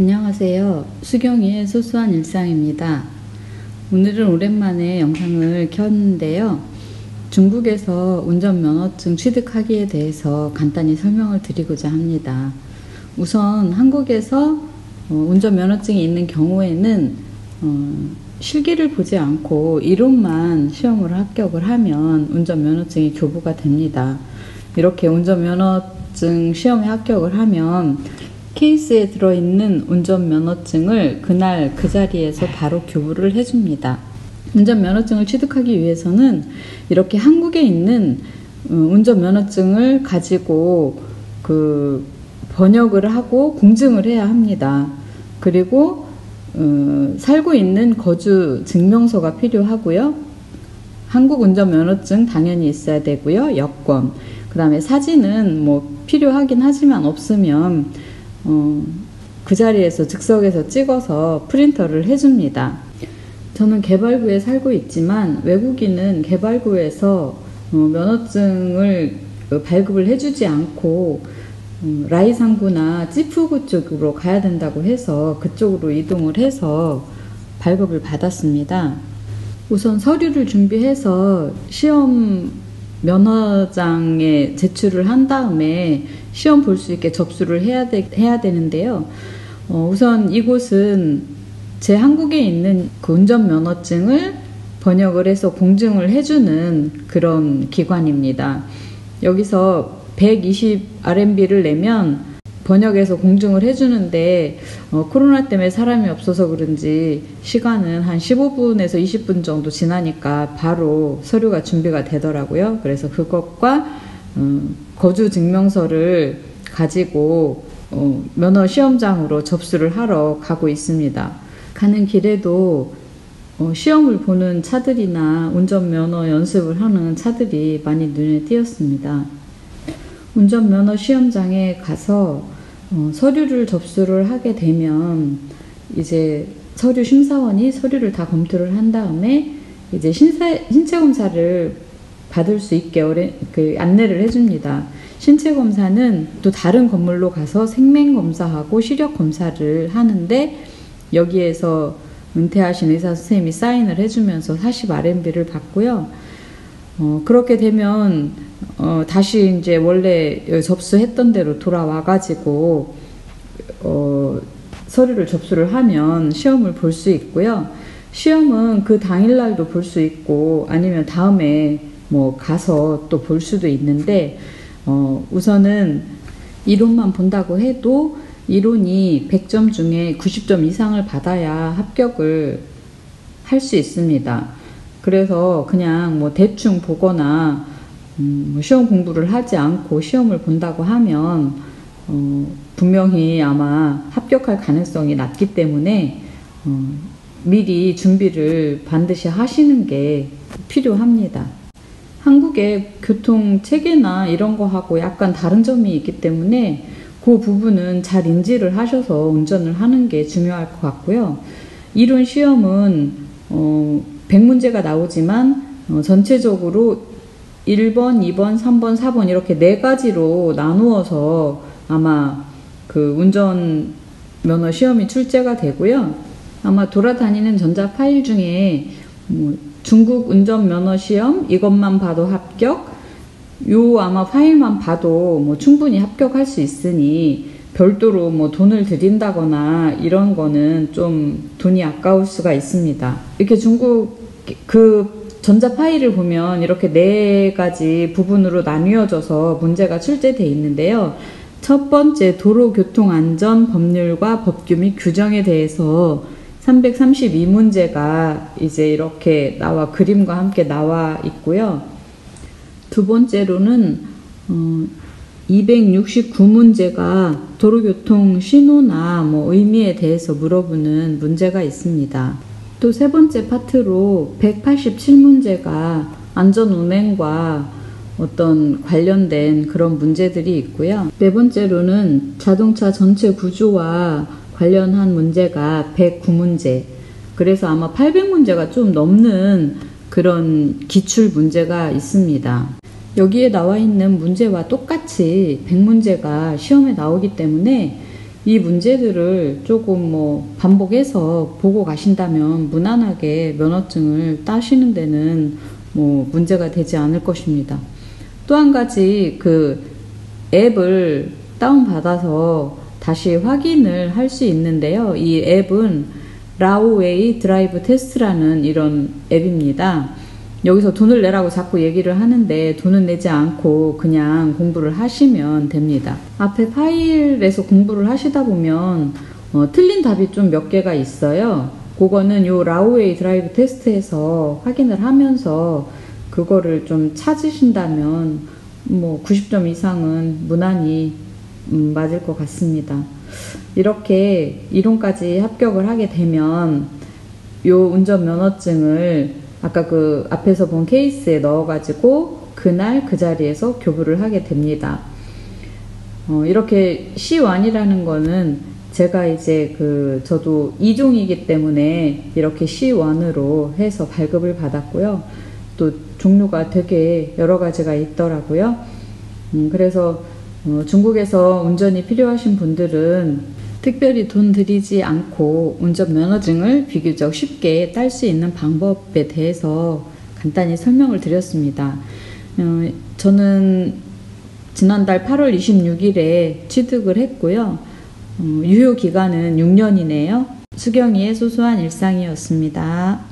안녕하세요. 수경이의 소소한 일상입니다. 오늘은 오랜만에 영상을 켰는데요. 중국에서 운전면허증 취득하기에 대해서 간단히 설명을 드리고자 합니다. 우선 한국에서 운전면허증이 있는 경우에는 실기를 보지 않고 이론만 시험을 합격을 하면 운전면허증이 교부가 됩니다. 이렇게 운전면허증 시험에 합격을 하면 케이스에 들어있는 운전면허증을 그날 그 자리에서 바로 교부를 해줍니다. 운전면허증을 취득하기 위해서는 이렇게 한국에 있는 운전면허증을 가지고 번역을 하고 공증을 해야 합니다. 그리고 살고 있는 거주 증명서가 필요하고요. 한국 운전면허증 당연히 있어야 되고요. 여권, 그 다음에 사진은 필요하긴 하지만 없으면 그 자리에서 즉석에서 찍어서 프린터를 해줍니다. 저는 개발구에 살고 있지만 외국인은 개발구에서 면허증을 발급을 해주지 않고 라이상구나 찌푸구 쪽으로 가야 된다고 해서 그쪽으로 이동을 해서 발급을 받았습니다. 우선 서류를 준비해서 시험 면허장에 제출을 한 다음에 시험 볼 수 있게 접수를 해야 되는데요. 우선 이곳은 제 한국에 있는 그 운전면허증을 번역을 해서 공증을 해주는 그런 기관입니다. 여기서 120RMB를 내면 번역해서 공증을 해주는데 코로나 때문에 사람이 없어서 그런지 시간은 한 15분에서 20분 정도 지나니까 바로 서류가 준비가 되더라고요. 그래서 그것과 거주 증명서를 가지고 면허 시험장으로 접수를 하러 가고 있습니다. 가는 길에도 시험을 보는 차들이나 운전면허 연습을 하는 차들이 많이 눈에 띄었습니다. 운전면허 시험장에 가서 서류를 접수를 하게 되면 이제 서류 심사원이 서류를 다 검토를 한 다음에 이제 신체 검사를 받을 수 있게 안내를 해줍니다. 신체 검사는 또 다른 건물로 가서 생명 검사하고 시력 검사를 하는데 여기에서 은퇴하신 의사 선생님이 사인을 해주면서 40RMB를 받고요. 그렇게 되면 다시 이제 원래 접수했던 대로 돌아와 가지고 서류를 접수를 하면 시험을 볼 수 있고요. 시험은 그 당일날도 볼 수 있고 아니면 다음에 가서 또 볼 수도 있는데 우선은 이론만 본다고 해도 이론이 100점 중에 90점 이상을 받아야 합격을 할 수 있습니다. 그래서 그냥 대충 보거나 시험 공부를 하지 않고 시험을 본다고 하면 분명히 아마 합격할 가능성이 낮기 때문에 미리 준비를 반드시 하시는 게 필요합니다. 한국의 교통 체계나 이런 거하고 약간 다른 점이 있기 때문에 그 부분은 잘 인지를 하셔서 운전을 하는 게 중요할 것 같고요. 이론 시험은 100문제가 나오지만 전체적으로 1번, 2번, 3번, 4번 이렇게 4가지로 나누어서 아마 그 운전면허 시험이 출제가 되고요. 아마 돌아다니는 전자 파일 중에 중국 운전면허 시험 이것만 봐도 합격, 아마 파일만 봐도 충분히 합격할 수 있으니 별도로 돈을 들인다거나 이런 거는 좀 돈이 아까울 수가 있습니다. 이렇게 중국 그 전자 파일을 보면 이렇게 4가지 부분으로 나뉘어져서 문제가 출제되어 있는데요. 첫 번째 도로교통안전 법률과 법규 및 규정에 대해서 332문제가 이제 이렇게 그림과 함께 나와 있고요. 두 번째로는 269문제가 도로교통 신호나 의미에 대해서 물어보는 문제가 있습니다. 또 세 번째 파트로 187문제가 안전운행과 어떤 관련된 그런 문제들이 있고요. 네 번째로는 자동차 전체 구조와 관련한 문제가 109문제. 그래서 아마 800문제가 좀 넘는 그런 기출 문제가 있습니다. 여기에 나와 있는 문제와 똑같이 100문제가 시험에 나오기 때문에 이 문제들을 조금 뭐 반복해서 보고 가신다면 무난하게 면허증을 따시는 데는 뭐 문제가 되지 않을 것입니다. 또 한 가지 그 앱을 다운받아서 다시 확인을 할 수 있는데요. 이 앱은 라오웨이 드라이브 테스트라는 이런 앱입니다. 여기서 돈을 내라고 자꾸 얘기를 하는데 돈은 내지 않고 그냥 공부를 하시면 됩니다. 앞에 파일에서 공부를 하시다 보면 틀린 답이 좀 몇 개가 있어요. 그거는 요 라오웨이 드라이브 테스트에서 확인을 하면서 그거를 좀 찾으신다면 뭐 90점 이상은 무난히 맞을 것 같습니다. 이렇게 이론까지 합격을 하게 되면 요 운전면허증을 아까 그 앞에서 본 케이스에 넣어가지고 그날 그 자리에서 교부를 하게 됩니다. 이렇게 C1이라는 거는 제가 이제 저도 2종이기 때문에 이렇게 C1으로 해서 발급을 받았고요. 또 종류가 되게 여러 가지가 있더라고요. 그래서 중국에서 운전이 필요하신 분들은 특별히 돈 들이지 않고 운전면허증을 비교적 쉽게 딸 수 있는 방법에 대해서 간단히 설명을 드렸습니다. 저는 지난달 8월 26일에 취득을 했고요. 유효기간은 6년이네요. 수경이의 소소한 일상이었습니다.